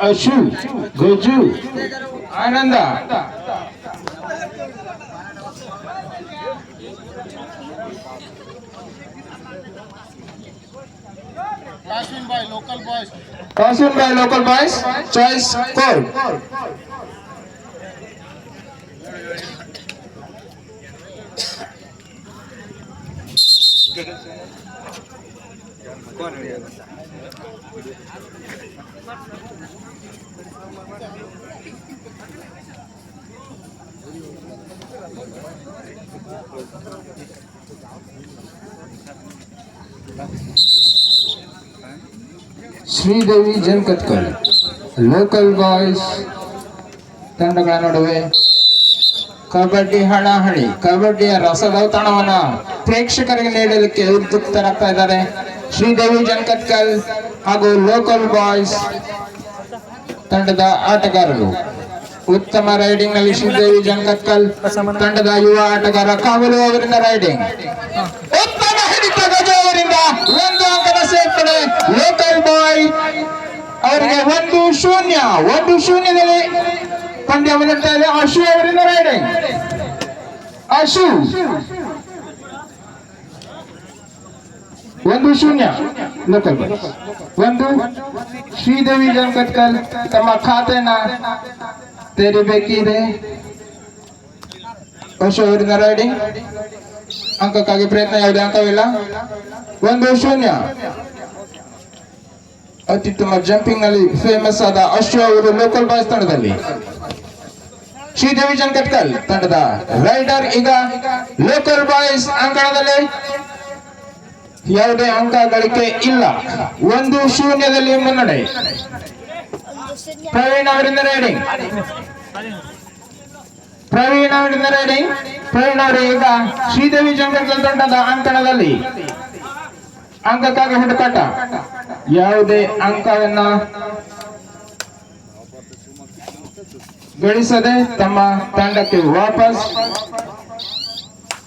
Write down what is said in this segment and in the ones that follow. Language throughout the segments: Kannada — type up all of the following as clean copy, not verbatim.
अशू गोजू Anand Toss in by local boys. Choice score. Sridevi ಜನಕತ್ಕಲ್ ಲೋಕಲ್ ಬಾಯ್ಸ್ ತಂಡಗಳ ನಡುವೆ ಕಬಡ್ಡಿ ಹಣಾಹಣಿ ಕಬಡ್ಡಿಯ ರಸದೌತಣವನ್ನ ಪ್ರೇಕ್ಷಕರಿಗೆ ನೀಡಲಿಕ್ಕೆ ಉದ್ಯುಕ್ತರಾಗ್ತಾ ಇದ್ದಾರೆ ಶ್ರೀದೇವಿ ಜನಕತ್ಕಲ್ ಹಾಗೂ ಲೋಕಲ್ ಬಾಯ್ಸ್ ತಂಡದ ಆಟಗಾರರು. ಉತ್ತಮ ರೈಡಿಂಗ್ ನಲ್ಲಿ ಶ್ರೀದೇವಿ ಜನಕತ್ಕಲ್ ತಂಡದ ಯುವ ಆಟಗಾರ ಕಾವಲು ಅವರಿಂದ ರೈಡಿಂಗ್ ಉತ್ತಮ ಹಿಡಿತ ಗಜ ಅವರಿಂದ ಒಂದು ಅಂಕದ ಸೇರ್ಪಡೆ. ಲೋಕಲ್ ಬಾಯ್ ಅವರಿಗೆ 1-0 ಪಂದ್ಯ ಬರುತ್ತಾ ಇದೆ. ಅಶು ಅವರಿಂದ ರೈಡಿಂಗ್ ಅಶು 1-0 ಲೋಕಲ್ ಬಾಯ್. ಶ್ರೀದೇವಿ ಜನಕತ್ಕಲ್ ತಮ್ಮ ಖಾತೆನ ತೆರಿಬೇಕಿದೆ. ಅಶು ಅವರಿಂದ ರೈಡಿಂಗ್ ಅಂಕಕ್ಕಾಗಿ ಪ್ರಯತ್ನ, ಯಾವುದೇ ಅಂಕವಿಲ್ಲ. 1-0. ಅತ್ಯುತ್ತಮ ಜಂಪಿಂಗ್ ನಲ್ಲಿ ಫೇಮಸ್ ಆದ ಅಶು ಅವರು ಲೋಕಲ್ ಬಾಯ್ಸ್ ತಂಡದಲ್ಲಿ. ಶ್ರೀದೇವಿ ಜನಕತ್ಕಲ್ ತಂಡದ ರೈಡರ್ ಈಗ ಲೋಕಲ್ ಬಾಯ್ಸ್ ಅಂಕಣದಲ್ಲಿ ಯಾವುದೇ ಅಂಕ ಗಳಿಕೆ ಇಲ್ಲ. 1-0 ಮುನ್ನಡೆ. ಪ್ರವೀಣ್ ಅವರಿಂದ ರೈಡಿಂಗ್ ಪ್ರವೀಣ್ ಅವರು ಈಗ ಶ್ರೀದೇವಿ ಜನಕತ್ಕಲ್ ತಂಡದ ಅಂಕಣದಲ್ಲಿ ಅಂಕಕ್ಕಾಗಿ ಹುಡುಕಾಟ, ಯಾವುದೇ ಅಂಕವನ್ನ ಗಳಿಸದೆ ತಮ್ಮ ತಂಡಕ್ಕೆ ವಾಪಸ್.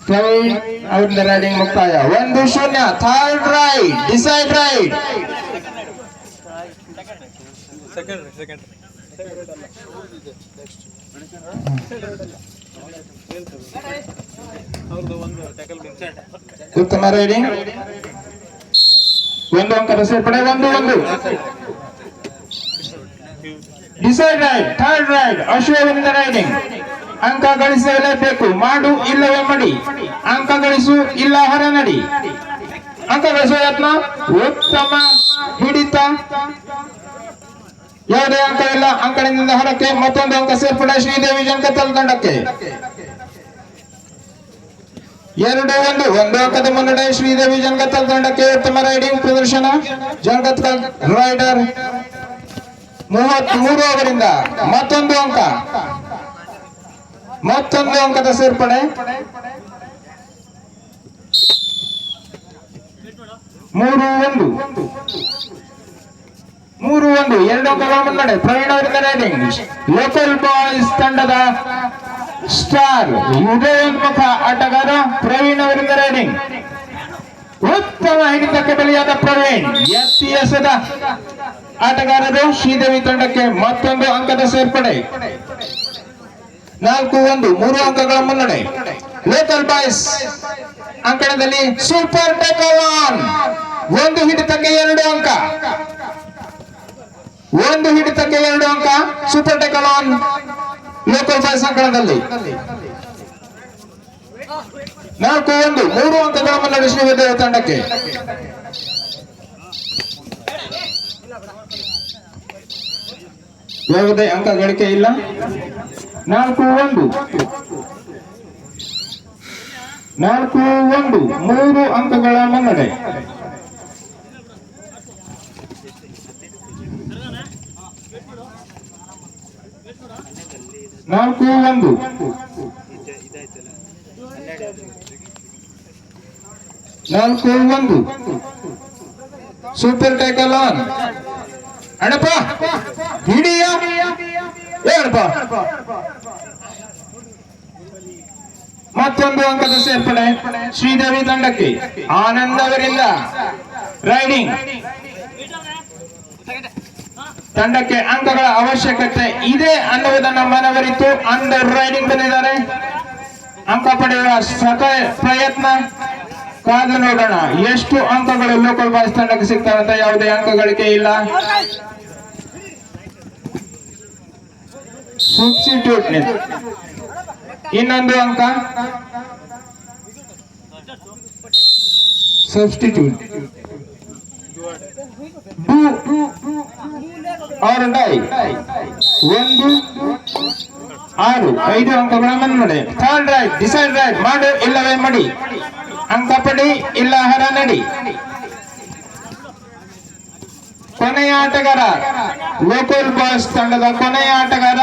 ಪ್ರವೀಣ್ ಅವರಿಂದ ರೈಡಿಂಗ್ ಮುಕ್ತಾಯ. 1-0 ಥರ್ಡ್ ರೈಡ್, ಡಿಸೈಡ್ ರೈಡ್. ಉತ್ತಮ ರೈಡಿಂಗ್, ಒಂದು ಅಂಕದ ಸೇರ್ಪಡೆ. 1-1 decide ride, third ride. Ashu ಅವರಿಂದ ರೈಡಿಂಗ್ ಅಂಕ ಗಳಿಸಲೇಬೇಕು, ಮಾಡು ಇಲ್ಲವೇ ಮಡಿ. ಅಂಕ ಗಳಿಸು ಇಲ್ಲ ಹೊರನಡಿ. ಅಂಕ ಗಳಿಸುವ ಯತ್ನ, ಉತ್ತಮ ಹಿಡಿತ, ಯಾವುದೇ ಅಂಕ ಇಲ್ಲ. ಅಂಕಣದಿಂದ ಹೊರಕ್ಕೆ ಮತ್ತೊಂದು ಅಂಕ ಸೇರ್ಪಡೆ ಶ್ರೀದೇವಿ ಜನಕತ್ಕಲ್ ತಂಡಕ್ಕೆ. 2-1 ಒಂದು ಅಂಕದ ಮುನ್ನಡೆ ಶ್ರೀದೇವಿ ಜನಕತ್ಕಲ್ ತಂಡಕ್ಕೆ. ಉತ್ತಮ ರೈಡಿಂಗ್ ಪ್ರದರ್ಶನ ಜನಕತ್ಕಲ್ ರೈಡರ್ 33 ಅವರಿಂದ ಮತ್ತೊಂದು ಅಂಕದ ಸೇರ್ಪಡೆ. 3-1 2 ಅಂಕಗಳ ಮುನ್ನಡೆ. ಪ್ರವೀಣ್ ಅವರಿಂದ ರೈಡಿಂಗ್ ಲೋಕಲ್ ಬಾಯ್ಸ್ ತಂಡದ ಸ್ಟಾರ್ ಉದಯೋನ್ಮುಖ ಆಟಗಾರ ಪ್ರವೀಣ್ ಅವರಿಂದ ರೈಡಿಂಗ್. ಉತ್ತಮ ಹಿಡಿತಕ್ಕೆ ಬಲಿಯಾದ ಪ್ರವೀಣ್ ಎತ್ತಿ ಎಸೆದ ಆಟಗಾರರು ಶ್ರೀದೇವಿ ತಂಡಕ್ಕೆ ಮತ್ತೊಂದು ಅಂಕದ ಸೇರ್ಪಡೆ. 4-1 3 ಅಂಕಗಳ ಮುನ್ನಡೆ. ಲೋಕಲ್ ಬಾಯ್ಸ್ ಅಂಕಣದಲ್ಲಿ ಸೂಪರ್ ಟೇಕಲ್ ಆನ್. ಒಂದು ಹಿಡಿತಕ್ಕೆ 2 ಅಂಕ. Super tackle on local boys ಅಂಕಣದಲ್ಲಿ. 4-1 3 ಅಂಕಗಳ ಮುನ್ನಡೆ ಶ್ರೀದೇವಿ ತಂಡಕ್ಕೆ. ಯಾವುದೇ ಅಂಕ ಗಳಿಕೆ ಇಲ್ಲ. 4-1 3 ಅಂಕಗಳ ಮುನ್ನಡೆ. 4-1 ಸೂಪರ್ ಟೇಕಲ್ ಆನ್. ಅಣ್ಣಪ್ಪ ಹಿಡಿಯ ಏನಪ್ಪ ಮತ್ತೊಂದು ಅಂಕದ ಸೇರ್ಪಡೆ ಶ್ರೀದೇವಿ ತಂಡಕ್ಕೆ. ಆನಂದ್ ಅವರಿಂದ ರೈಡಿಂಗ್ ತಂಡಕ್ಕೆ ಅಂಕಗಳ ಅವಶ್ಯಕತೆ ಇದೆ ಅನ್ನುವುದನ್ನು ಮನವರಿತು ಅಂಡರ್ ರೈಡಿಂಗ್ ಬಂದಿದ್ದಾರೆ. ಅಂಕ ಪಡೆಯುವ ಪ್ರಯತ್ನ ಕಾದು ನೋಡೋಣ ಎಷ್ಟು ಅಂಕಗಳು ಲೋಕಲ್ ಬಾಯ್ಸ್ ತಂಡಕ್ಕೆ ಸಿಗ್ತವೆ ಅಂತ. ಯಾವುದೇ ಅಂಕ ಗಳಿಕೆ ಇಲ್ಲ. ಸಬ್ಸ್ಟಿಟ್ಯೂಟ್ ಇನ್ನೊಂದು ಅಂಕ ಸಬ್ಸ್ಟಿಟ್ಯೂಟ್ और ಡೈ 1 6 5 ಅಂಕಗಳ ಮುನ್ನಡೆ. ಥರ್ಡ್ ರೈಟ್ ಡಿಸೈಡ್ ರೈಟ್ ಮಾಡು ಇಲ್ಲವೇ ಮಡಿ. ಅಂಕ ಪಡಿ ಇಲ್ಲ ಹರ ನಡಿ. ಕೊನೆಯ ಆಟಗಾರ ಲೋಕಲ್ ಬಾಯ್ಸ್ ತಂಡದ ಕೊನೆಯ ಆಟಗಾರ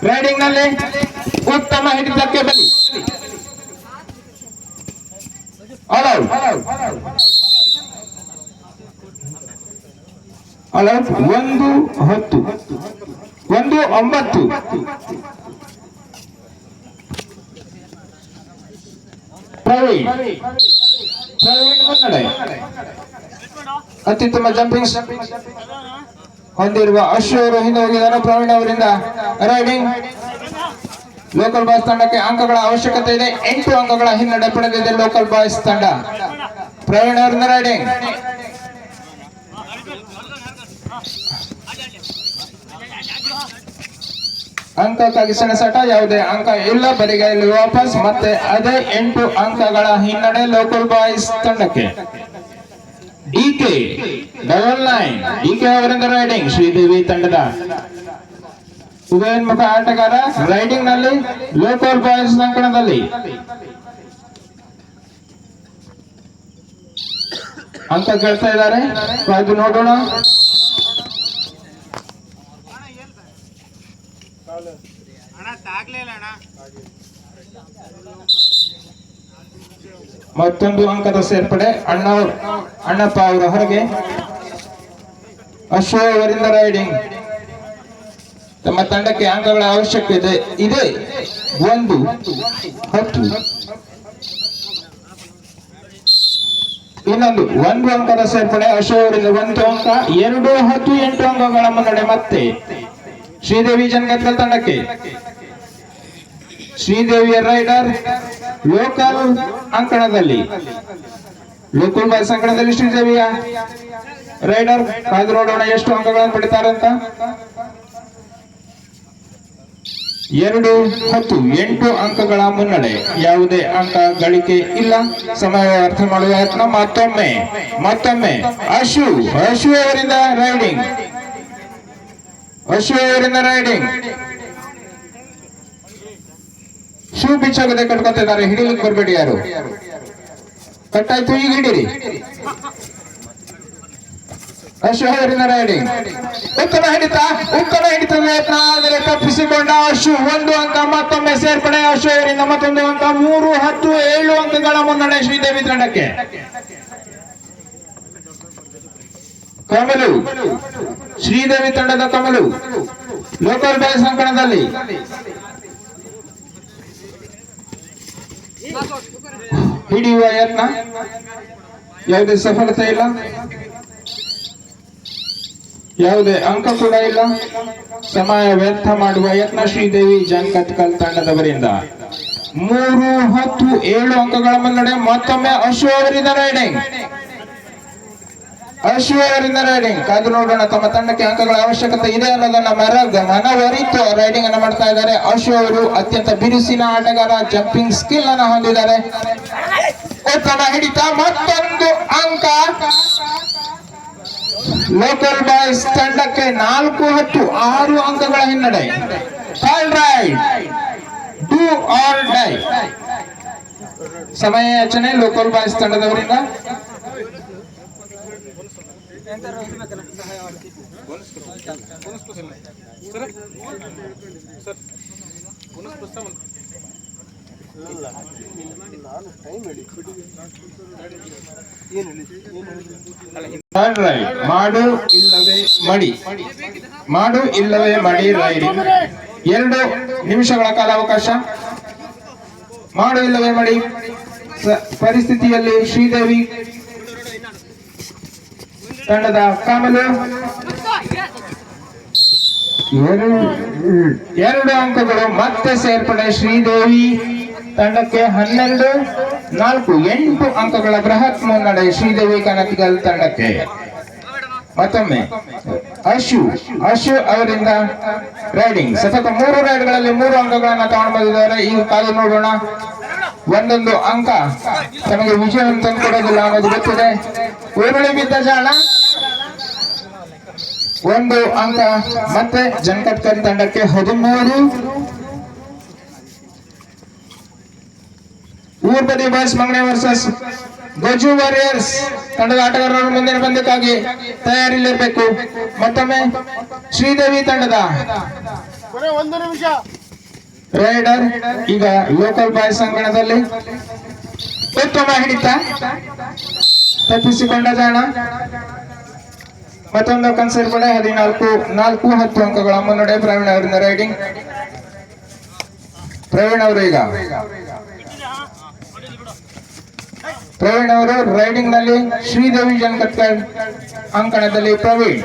ರೈಡಿಂಗ್ ನಲ್ಲಿ ಉತ್ತಮ ಹಿಡಿತಕ್ಕೆ ಬಲಿ. ಆಲ್ಔಟ್ 1-10 1-9 ಪ್ರವೀಣ್ ಮುನ್ನಡೆ. ಅತ್ಯುತ್ತಮ ಜಂಪಿಂಗ್ ಹೊಂದಿರುವ ಅಶ್ವ ಅವರು ಹಿಂದೆ ಹೋಗಿದ್ದಾರೆ. ಪ್ರವೀಣ್ ಅವರಿಂದ ರೈಡಿಂಗ್ ಲೋಕಲ್ ಬಾಯ್ಸ್ ತಂಡಕ್ಕೆ ಅಂಕಗಳ ಅವಶ್ಯಕತೆ ಇದೆ. 8 ಅಂಕಗಳ ಹಿನ್ನಡೆ ಪಡೆದಿದೆ ಲೋಕಲ್ ಬಾಯ್ಸ್ ತಂಡ. ಪ್ರವೀಣ್ ಅವರಿಂದ ರೈಡಿಂಗ್ ಅಂಕಕ್ಕಾಗಿ ಸೆಣಸಾಟ. ಯಾವುದೇ ಅಂಕ ಇಲ್ಲ. ಬರಿಗೈಲಿ ವಾಪಸ್. ಮತ್ತೆ ಅದೇ 8 ಅಂಕಗಳ ಹಿನ್ನಡೆ ಲೋಕಲ್ ಬಾಯ್ಸ್ ತಂಡಕ್ಕೆ. ಡಿಕೆ 99 ಡಿಕೆ ಅವರಿಂದ ರೈಡಿಂಗ್ ಶ್ರೀದೇವಿ ತಂಡದ ಉದಯೋನ್ಮುಖ ಆಟಗಾರ ರೈಡಿಂಗ್ ನಲ್ಲಿ ಲೋಕಲ್ ಬಾಯ್ಸ್ ಅಂಕಣದಲ್ಲಿ ಅಂಕ ಗೆಲ್ತಾ ಇದ್ದಾರೆ. ಕಾದು ನೋಡೋಣ. ಮತ್ತೊಂದು ಅಂಕದ ಸೇರ್ಪಡೆ ಅಣ್ಣಪ್ಪ ಅವರ ಹೊರಗೆ. ಅಶ್ವ ಅವರಿಂದ ರೈಡಿಂಗ್ ತಮ್ಮ ತಂಡಕ್ಕೆ ಅಂಕಗಳ ಅವಶ್ಯಕತೆ ಇದೆ. 1-10 ಇನ್ನೊಂದು 1 ಅಂಕದ ಸೇರ್ಪಡೆ ಅಶ್ವ ಅವರಿಂದ 1 ಅಂಕ. 2-10 8 ಅಂಕಗಳ ಮುನ್ನಡೆ ಮತ್ತೆ ಶ್ರೀದೇವಿ ಜನಗತ್ಕಲ್ ತಂಡಕ್ಕೆ. ಶ್ರೀದೇವಿಯ ರೈಡರ್ ಲೋಕಲ್ ಅಂಕಣದಲ್ಲಿ ಲೋಕಲ್ ಬಾಯ್ಸ್ ಅಂಕಣದಲ್ಲಿ ಶ್ರೀದೇವಿಯ ರೈಡರ್. ಕಾದು ನೋಡೋಣ ಎಷ್ಟು ಅಂಕಗಳನ್ನು ಪಡಿತಾರೆ ಅಂತ. 2-10 8 ಅಂಕಗಳ ಮುನ್ನಡೆ. ಯಾವುದೇ ಅಂಕ ಗಳಿಕೆ ಇಲ್ಲ. ಸಮಯ ಅರ್ಥ ಮಾಡುವ ಯತ್ನ. ಮತ್ತೊಮ್ಮೆ ಅಶ್ವ ಅವರಿಂದ ರೈಡಿಂಗ್ ಶೂ ಬಿಚ್ಚಾಗದೆ ಕಟ್ಕೊತಿದ್ದಾರೆ. ಹಿಡಿಲಿಕ್ಕೆ ಬರ್ಬೇಡಿ ಯಾರು. ಕಟ್ಟಾಯ್ತು, ಈಗ ಹಿಡೀರಿ. ಅಶ್ವ ಅವರಿಂದ ರೈಡಿಂಗ್ ಉತ್ತಮ ಹಿಡಿತದ ಯತ್ನ ಆದರೆ ತಪ್ಪಿಸಿಕೊಂಡ ಅಶ್ವ. 1 ಅಂಕ ಮತ್ತೊಮ್ಮೆ ಸೇರ್ಪಡೆ ಅಶ್ವ ಅವರಿಂದ. ಮತ್ತೊಂದು ಅಂಕ. 3-10 7 ಅಂಕಗಳ ಮುನ್ನಡೆ ಶ್ರೀದೇವಿ ತಂಡಕ್ಕೆ. ಕಮಲು ಶ್ರೀದೇವಿ ತಂಡದ ಕಮಲು ಲೋಕಲ್ ಬಾಯ್ಸ್ ಅಂಕಣದಲ್ಲಿ ಹಿಡಿಯುವ ಯತ್ನ. ಯಾವುದೇ ಸಫಲತೆ ಇಲ್ಲ. ಯಾವುದೇ ಅಂಕ ಕೂಡ ಇಲ್ಲ. ಸಮಯ ವ್ಯರ್ಥ ಮಾಡುವ ಯತ್ನ ಶ್ರೀದೇವಿ ಜನಗತ್ಕಲ್ ತಂಡದವರಿಂದ. 3-10 7 ಅಂಕಗಳ ಮುನ್ನಡೆ. ಮತ್ತೊಮ್ಮೆ ಅಶ್ವ ಅವರಿಂದ ರೈಡಿಂಗ್ ಕಾದು ನೋಡೋಣ. ತಮ್ಮ ತಂಡಕ್ಕೆ ಅಂಕಗಳ ಅವಶ್ಯಕತೆ ಇದೆ ಅನ್ನೋದನ್ನ ಮನವರಿತು ರೈಡಿಂಗ್ ಅನ್ನು ಮಾಡ್ತಾ ಇದ್ದಾರೆ. ಅಶ್ವ ಅವರು ಅತ್ಯಂತ ಬಿರುಸಿನ ಆಟಗಾರ. ಜಂಪಿಂಗ್ ಸ್ಕಿಲ್ ಅನ್ನು ಹೊಂದಿದ್ದಾರೆ. ಉತ್ತಮ ಹಿಡಿತ. ಮತ್ತೊಂದು ಅಂಕ ಲೋಕಲ್ ಬಾಯ್ಸ್ ತಂಡಕ್ಕೆ. 4-10 6 ಅಂಕಗಳ ಹಿನ್ನಡೆ. Third ride do or die. ಸಮಯ ಯಾಚನೆ ಲೋಕಲ್ ಬಾಯ್ಸ್ ತಂಡದವರಿಂದ. ಮಾಡು ಇಲ್ಲವೇ ಮಡಿ ರೈಡಿಂಗ್. 2 ನಿಮಿಷಗಳ ಕಾಲಾವಕಾಶ. ಮಾಡು ಇಲ್ಲವೇ ಮಾಡಿ ಪರಿಸ್ಥಿತಿಯಲ್ಲಿ ಶ್ರೀದೇವಿ ತಂಡದ ಕಮಲು ಎರಡು ಅಂಕಗಳು ಮತ್ತೆ ಸೇರ್ಪಡೆ ಶ್ರೀದೇವಿ ತಂಡಕ್ಕೆ 12-4 8 ಅಂಕಗಳ ಬೃಹತ್ ಮುನ್ನಡೆ ಶ್ರೀದೇವಿ ಕನಕಗಲ್ ತಂಡಕ್ಕೆ. ಮತ್ತೊಮ್ಮೆ ಅಶು ಅವರಿಂದ ರೈಡಿಂಗ್ ಸತತ 3 ರೈಡ್ಗಳಲ್ಲಿ 3 ಅಂಕಗಳನ್ನ ತಗೊಂಡು ಬಂದಿದ್ದಾರೆ. ಈಗ ಕಾದು ನೋಡೋಣ, ಒಂದೊಂದು ಅಂಕ ತಮಗೆ ವಿಜಯವನ್ನು ತಂದುಕೊಡೋದಿಲ್ಲ ಅನ್ನೋದು ಗೊತ್ತಿದೆ. ಉರುಳಿ ಬಿದ್ದ ಜಾಣ 1 ಅಂಕ ಮತ್ತೆ ಜನಕಟ್ಕರ್ ತಂಡಕ್ಕೆ 13. ಊರ್ಬದಿ ಬಾಯ್ಸ್ ಮಂಗನೆ ವರ್ಸಸ್ ಗಜು ವಾರಿಯರ್ಸ್ ತಂಡದ ಆಟಗಾರರು ಮುಂದಿನ ಪಂದ್ಯಕ್ಕಾಗಿ ತಯಾರಿಲಿರಬೇಕು. ಮತ್ತೊಮ್ಮೆ ಶ್ರೀದೇವಿ ತಂಡದ ರೈಡರ್ ಈಗ ಲೋಕಲ್ ಬಾಯ್ಸ್ ಅಂಗಣದಲ್ಲಿ ಉತ್ತಮ ಹಿಡಿತ, ತಪ್ಪಿಸಿಕೊಂಡ ಜಾಣ. ಮತ್ತೊಂದು ಸೇರ್ಪಡೆ 14-10 ಅಂಕಗಳ ಮುನ್ನಡೆ ಪ್ರವೀಣ್ ಅವರಿಂದ ರೈಡಿಂಗ್. ಪ್ರವೀಣ್ ಅವರು ರೈಡಿಂಗ್ ನಲ್ಲಿ ಶ್ರೀದೇವಿ ಜನಕಟ್ಕರ್ ಅಂಕಣದಲ್ಲಿ ಪ್ರವೀಣ್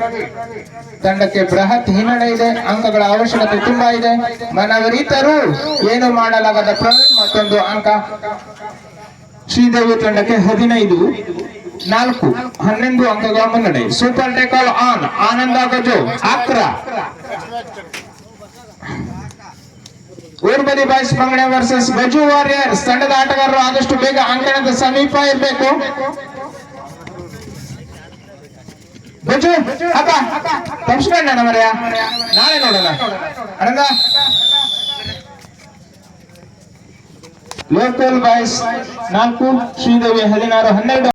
ತಂಡಕ್ಕೆ ಬೃಹತ್ ಹಿನ್ನಡೆ ಇದೆ. ಅಂಕಗಳ ಅವಶ್ಯಕತೆ ತುಂಬಾ ಇದೆ. ಮನವರಿತರು ಏನು ಮಾಡಲಾಗದ ಪ್ರವೀಣ್ ಮತ್ತೊಂದು ಅಂಕ. ಶ್ರೀದೇವಿ ತಂಡಕ್ಕೆ 15-4 ಅಂಕಗಳ ಮುನ್ನಡೆ. Super tackle on Anand Gaju ಅಕ್ರ. ಊರ್ಬದಿ ಬಾಯ್ಸ್ ಮಂಗನೆ ವರ್ಸಸ್ ಗಜು ವಾರಿಯರ್ಸ್ ತಂಡದ ಆಟಗಾರರು ಆದಷ್ಟು ಬೇಗ ಅಂಕಣದ ಸಮೀಪ ಇರಬೇಕು. ಗಜು ಅಕ್ಕ ತಪ್ಪಿಸ್ಕೊಂಡ ಮರ್ಯ, ನಾಳೆ ನೋಡೋಣ ಅಣ್ಣ. Local boys 4, Sridevi 16-12